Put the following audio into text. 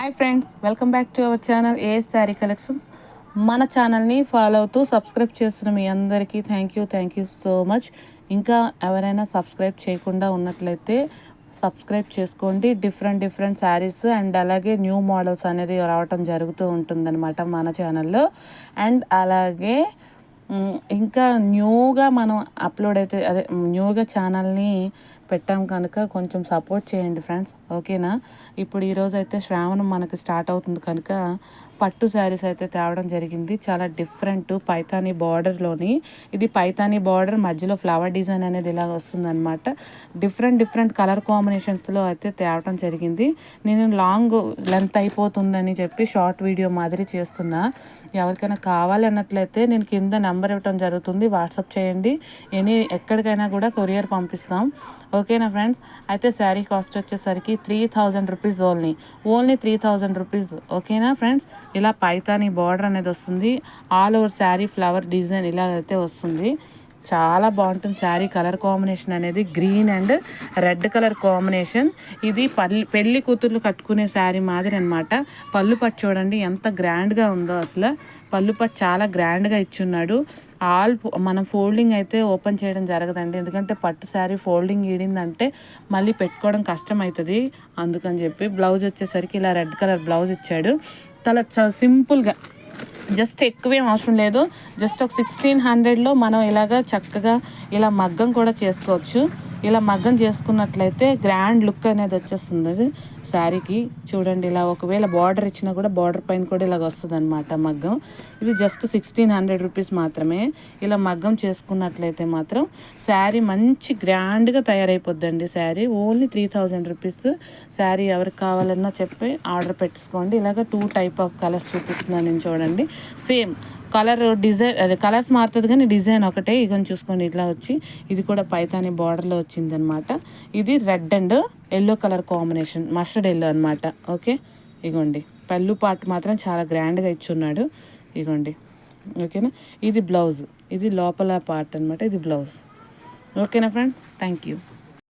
Hi friends, welcome back to our channel AS sari collections. మన ఛానల్ని follow అవుతూ subscribe చేస్తున్న మీ అందరికీ థ్యాంక్ యూ సో మచ్. ఇంకా ఎవరైనా సబ్స్క్రైబ్ చేయకుండా ఉన్నట్లయితే సబ్స్క్రైబ్ చేసుకోండి. డిఫరెంట్ శారీస్ అండ్ అలాగే న్యూ మోడల్స్ అనేది రావటం జరుగుతూ ఉంటుందన్నమాట మన ఛానల్లో. అండ్ అలాగే ఇంకా న్యూగా మనం అప్లోడ్ అయితే న్యూగా ఛానల్ని పెట్టాం కనుక కొంచెం సపోర్ట్ చేయండి ఫ్రెండ్స్, ఓకేనా. ఇప్పుడు ఈరోజు అయితే శ్రావణం మనకి స్టార్ట్ అవుతుంది కనుక పట్టు శారీస్ అయితే తేవడం జరిగింది. చాలా డిఫరెంట్ పైతానీ బార్డర్లోని, ఇది పైతానీ బార్డర్ మధ్యలో ఫ్లవర్ డిజైన్ అనేది ఇలా వస్తుందన్నమాట. డిఫరెంట్ కలర్ కాంబినేషన్స్లో అయితే తేవడం జరిగింది. నేను లాంగ్ లెంత్ అయిపోతుందని చెప్పి షార్ట్ వీడియో మాదిరి చేస్తున్నా. ఎవరికైనా కావాలి అన్నట్లయితే నేను కింద నెంబర్ ఇవ్వడం జరుగుతుంది, వాట్సాప్ చేయండి. ఎక్కడికైనా కూడా కొరియర్ పంపిస్తాం, ఓకేనా ఫ్రెండ్స్. అయితే శారీ కాస్ట్ వచ్చేసరికి 3000 రూపీస్ ఓన్లీ 3000 రూపీస్, ఓకేనా ఫ్రెండ్స్. ఇలా పైతానీ బార్డర్ అనేది వస్తుంది, all over sari flower design ఇలా అయితే వస్తుంది. చాలా బాగుంటుంది శారీ కలర్ కాంబినేషన్ అనేది, green and red colour combination. ఇది పెళ్లి కూతుర్లు కట్టుకునే శారీ మాదిరి అనమాట. పళ్ళు పట్టు చూడండి ఎంత గ్రాండ్గా ఉందో, అసలు పళ్ళు పట్టు చాలా గ్రాండ్గా ఇచ్చున్నాడు. మనం ఫోల్డింగ్ అయితే ఓపెన్ చేయడం జరగదండి, ఎందుకంటే పట్టు శారీ ఫోల్డింగ్ ఈడిందంటే మళ్ళీ పెట్టుకోవడం కష్టం అవుతుంది. అందుకని చెప్పి బ్లౌజ్ వచ్చేసరికి ఇలా రెడ్ కలర్ బ్లౌజ్ ఇచ్చాడు. చాలా సింపుల్గా, జస్ట్ ఎక్కువేం అవసరం లేదు. జస్ట్ ఒక 1600లో మనం ఇలాగా చక్కగా ఇలా మగ్గం కూడా చేసుకోవచ్చు. ఇలా మగ్గం చేసుకున్నట్లయితే గ్రాండ్ లుక్ అనేది వచ్చేస్తుంది అది శారీకి. చూడండి, ఇలా ఒకవేళ బార్డర్ ఇచ్చినా కూడా బార్డర్ పైన కూడా ఇలాగ వస్తుంది అనమాట మగ్గం. ఇది జస్ట్ 1600 రూపీస్ మాత్రమే. ఇలా మగ్గం చేసుకున్నట్లయితే మాత్రం శారీ మంచి గ్రాండ్గా తయారైపోద్దండి. Sari only 3000 rupees. శారీ ఎవరికి కావాలన్నా చెప్పి ఆర్డర్ పెట్టేసుకోండి. ఇలాగ 2 టైప్ ఆఫ్ కలర్స్ చూపిస్తున్నాను నేను, చూడండి. సేమ్ కలర్ డిజైన్, అదే కలర్స్ మారుతుంది కానీ డిజైన్ ఒకటే. ఇగని చూసుకోండి, ఇట్లా వచ్చి ఇది కూడా పైతానీ బార్డర్లో వచ్చిందనమాట. ఇది red and yellow colour combination, mustard yellow అనమాట, ఓకే. ఇగోండి పళ్ళు పార్ట్ మాత్రం చాలా గ్రాండ్గా ఇచ్చున్నాడు, ఇగోండి, ఓకేనా. ఇది బ్లౌజ్, ఇది లోపల పార్ట్ అనమాట, ఇది బ్లౌజ్, ఓకేనా ఫ్రెండ్. Thank you.